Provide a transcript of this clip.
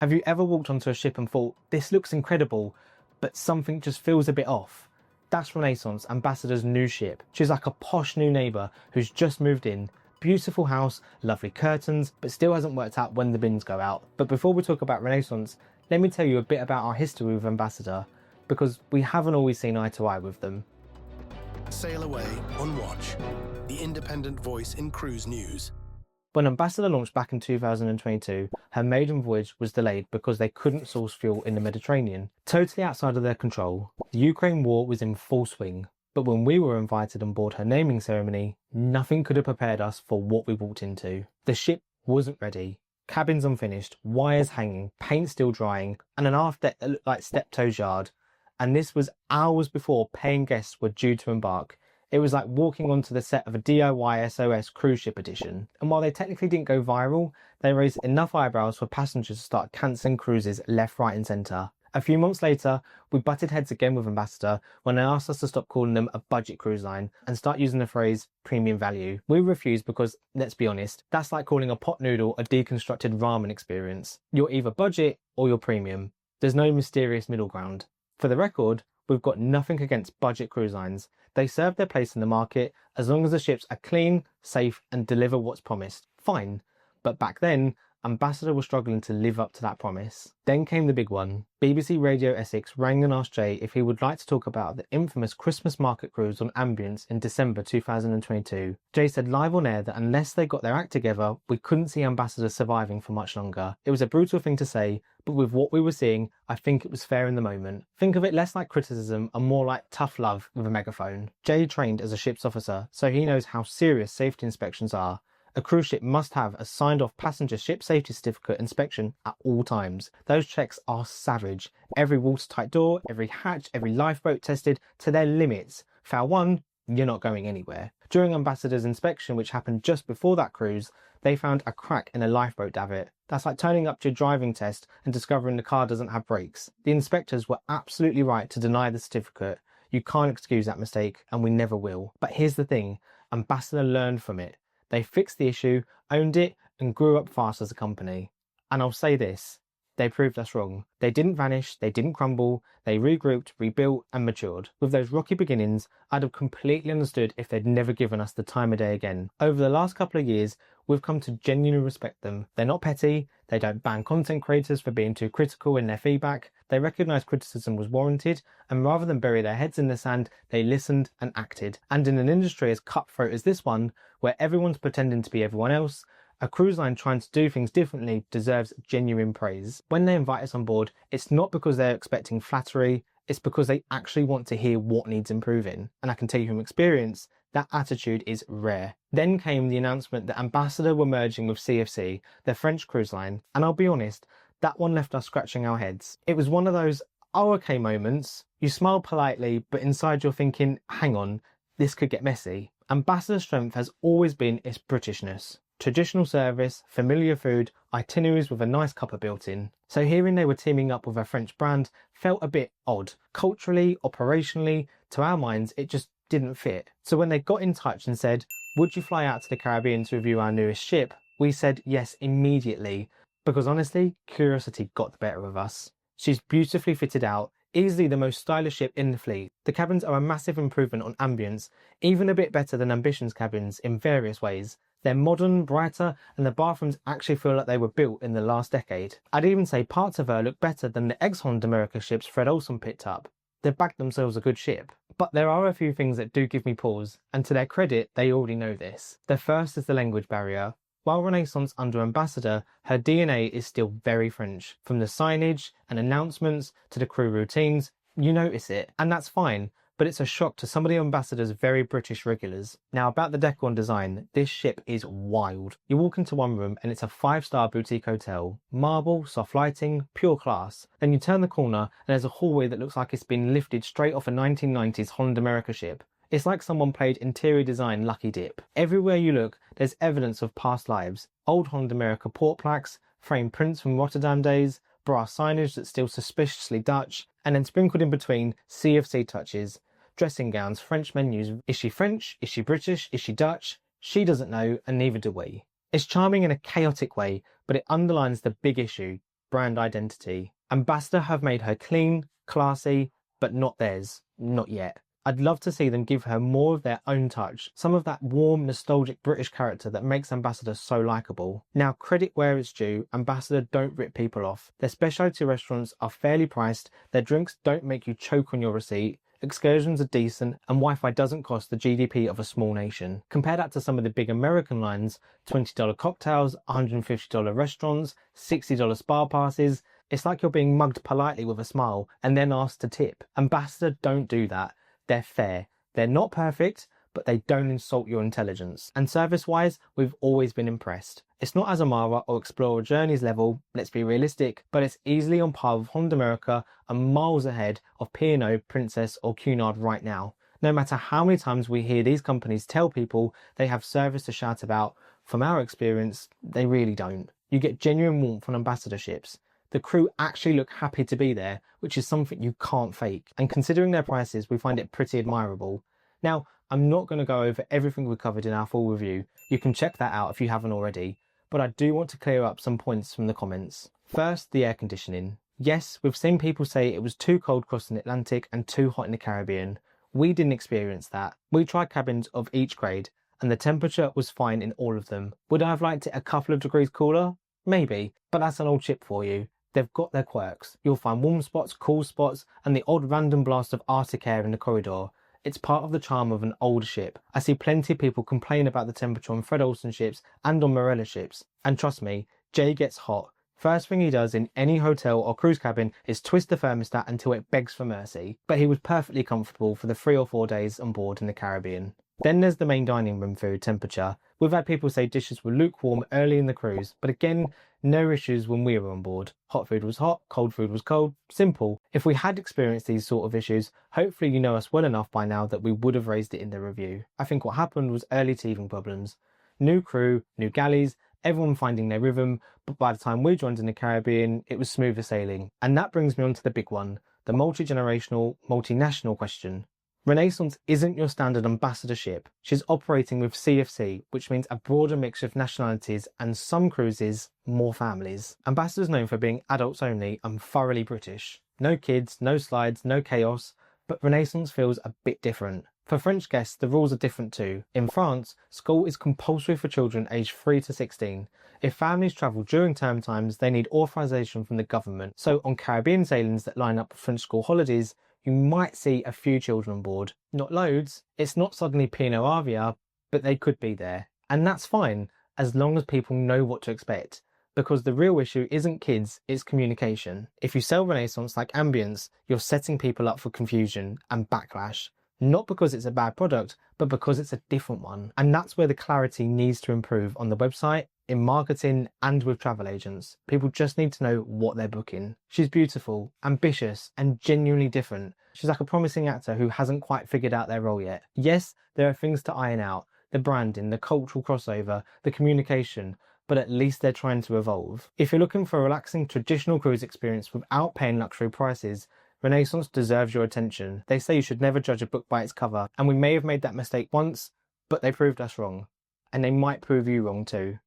Have you ever walked onto a ship and thought, this looks incredible, but something just feels a bit off? That's Renaissance, Ambassador's new ship. She's like a posh new neighbour who's just moved in. Beautiful house, lovely curtains, but still hasn't worked out when the bins go out. But before we talk about Renaissance, let me tell you a bit about our history with Ambassador, because we haven't always seen eye to eye with them. Sail away on Watch, the independent voice in cruise news. When Ambassador launched back in 2022, her maiden voyage was delayed because they couldn't source fuel in the Mediterranean. Totally outside of their control, the Ukraine war was in full swing. But when we were invited on board her naming ceremony, nothing could have prepared us for what we walked into. The ship wasn't ready. Cabins unfinished, wires hanging, paint still drying, and an aft deck that looked like Steptoe's yard. And this was hours before paying guests were due to embark. It was like walking onto the set of a DIY SOS cruise ship edition. And while they technically didn't go viral, they raised enough eyebrows for passengers to start cancelling cruises left, right and centre. A few months later, we butted heads again with Ambassador when they asked us to stop calling them a budget cruise line and start using the phrase premium value. We refused because, let's be honest, that's like calling a pot noodle a deconstructed ramen experience. You're either budget or you're premium. There's no mysterious middle ground. For the record, we've got nothing against budget cruise lines. They serve their place in the market as long as the ships are clean, safe and deliver what's promised. Fine. But back then, Ambassador was struggling to live up to that promise. Then came the big one. BBC Radio Essex rang and asked Jay if he would like to talk about the infamous Christmas market cruise on Ambience in December 2022. Jay said live on air that unless they got their act together, we couldn't see Ambassador surviving for much longer. It was a brutal thing to say, but with what we were seeing, I think it was fair in the moment. Think of it less like criticism and more like tough love with a megaphone. Jay trained as a ship's officer, so he knows how serious safety inspections are. A cruise ship must have a signed-off passenger ship safety certificate inspection at all times. Those checks are savage. Every watertight door, every hatch, every lifeboat tested to their limits. Foul one, you're not going anywhere. During Ambassador's inspection, which happened just before that cruise, they found a crack in a lifeboat davit. That's like turning up to your driving test and discovering the car doesn't have brakes. The inspectors were absolutely right to deny the certificate. You can't excuse that mistake, and we never will. But here's the thing, Ambassador learned from it. They fixed the issue, owned it, and grew up fast as a company. And I'll say this, they proved us wrong. They didn't vanish, they didn't crumble, they regrouped, rebuilt, and matured. With those rocky beginnings, I'd have completely understood if they'd never given us the time of day again. Over the last couple of years, we've come to genuinely respect them. They're not petty, they don't ban content creators for being too critical in their feedback. They recognise criticism was warranted, and rather than bury their heads in the sand, they listened and acted. And in an industry as cutthroat as this one, where everyone's pretending to be everyone else, a cruise line trying to do things differently deserves genuine praise. When they invite us on board, it's not because they're expecting flattery, it's because they actually want to hear what needs improving. And I can tell you from experience, that attitude is rare. Then came the announcement that Ambassador were merging with CFC, their French cruise line, and I'll be honest, that one left us scratching our heads. It was one of those, oh okay moments. You smile politely, but inside you're thinking, hang on, this could get messy. Ambassador's strength has always been its Britishness. Traditional service, familiar food, itineraries with a nice cuppa built in. So hearing they were teaming up with a French brand felt a bit odd. Culturally, operationally, to our minds, it just didn't fit. So when they got in touch and said, would you fly out to the Caribbean to review our newest ship? We said yes immediately, because honestly, curiosity got the better of us. She's beautifully fitted out, easily the most stylish ship in the fleet. The cabins are a massive improvement on Ambience, even a bit better than Ambition's cabins in various ways. They're modern, brighter, and the bathrooms actually feel like they were built in the last decade. I'd even say parts of her look better than the ex-Honda America ships Fred Olsen picked up. They've bagged themselves a good ship. But there are a few things that do give me pause, and to their credit, they already know this. The first is the language barrier. While Renaissance under Ambassador, her DNA is still very French. From the signage and announcements to the crew routines, you notice it, and that's fine. But it's a shock to some of the Ambassador's very British regulars. Now about the decor and design, this ship is wild. You walk into one room and it's a 5-star boutique hotel. Marble, soft lighting, pure class. Then you turn the corner and there's a hallway that looks like it's been lifted straight off a 1990s Honda America ship. It's like someone played interior design Lucky Dip. Everywhere you look, there's evidence of past lives. Old Honda America port plaques, framed prints from Rotterdam days, brass signage that's still suspiciously Dutch, and then sprinkled in between CFC touches. Dressing gowns, French menus. Is she French? Is she British? Is she Dutch? She doesn't know, and neither do we. It's charming in a chaotic way, but it underlines the big issue. brand identity. Ambassador have made her clean, classy, but not theirs. Not yet. I'd love to see them give her more of their own touch, some of that warm, nostalgic British character that makes Ambassador so likeable. Now, credit where it's due, Ambassador don't rip people off. Their specialty restaurants are fairly priced, their drinks don't make you choke on your receipt, excursions are decent, and Wi-Fi doesn't cost the GDP of a small nation. Compare that to some of the big American lines, $20 cocktails, $150 restaurants, $60 spa passes. It's like you're being mugged politely with a smile and then asked to tip. Ambassador don't do that. They're fair. They're not perfect, but they don't insult your intelligence. And service-wise, we've always been impressed. It's not as Amara or Explorer Journeys level, let's be realistic, but it's easily on par with Honda America and miles ahead of P&O, Princess or Cunard right now. No matter how many times we hear these companies tell people they have service to shout about, from our experience, they really don't. You get genuine warmth on ambassadorships. The crew actually look happy to be there, which is something you can't fake. And considering their prices, we find it pretty admirable. Now, I'm not going to go over everything we covered in our full review. You can check that out if you haven't already. But I do want to clear up some points from the comments. First, the air conditioning. Yes, we've seen people say it was too cold crossing the Atlantic and too hot in the Caribbean. We didn't experience that. We tried cabins of each grade, and the temperature was fine in all of them. Would I have liked it a couple of degrees cooler? Maybe, but that's an old ship for you. They've got their quirks. You'll find warm spots, cool spots, and the odd random blast of Arctic air in the corridor. It's part of the charm of an older ship. I see plenty of people complain about the temperature on Fred Olsen ships and on Morella ships. And trust me, Jay gets hot. First thing he does in any hotel or cruise cabin is twist the thermostat until it begs for mercy. But he was perfectly comfortable for the 3 or 4 days on board in the Caribbean. Then there's the main dining room food temperature. We've had people say dishes were lukewarm early in the cruise, but again, no issues when we were on board. Hot food was hot, cold food was cold. Simple. If we had experienced these sort of issues, hopefully you know us well enough by now that we would have raised it in the review. I think what happened was early teething problems. New crew, new galleys, everyone finding their rhythm, but by the time we joined in the Caribbean, it was smoother sailing. And that brings me on to the big one, the multi-generational, multinational question. Renaissance isn't your standard ambassador ship. She's operating with CFC, which means a broader mix of nationalities and some cruises, more families. Ambassador's known for being adults only and thoroughly British. No kids, no slides, no chaos, but Renaissance feels a bit different. For French guests, the rules are different too. In France, school is compulsory for children aged 3 to 16. If families travel during term times, they need authorization from the government. So on Caribbean sailings that line up with French school holidays, you might see a few children on board. Not loads. It's not suddenly Pinot Avia, but they could be there. And that's fine, as long as people know what to expect. Because the real issue isn't kids, it's communication. If you sell Renaissance like Ambience, you're setting people up for confusion and backlash. Not because it's a bad product, but because it's a different one. And that's where the clarity needs to improve on the website, in marketing, and with travel agents. People just need to know what they're booking. She's beautiful, ambitious, and genuinely different. She's like a promising actor who hasn't quite figured out their role yet. Yes, there are things to iron out. The branding, the cultural crossover, the communication, but at least they're trying to evolve. If you're looking for a relaxing traditional cruise experience without paying luxury prices, Renaissance deserves your attention. They say you should never judge a book by its cover, and we may have made that mistake once, but they proved us wrong. And they might prove you wrong too.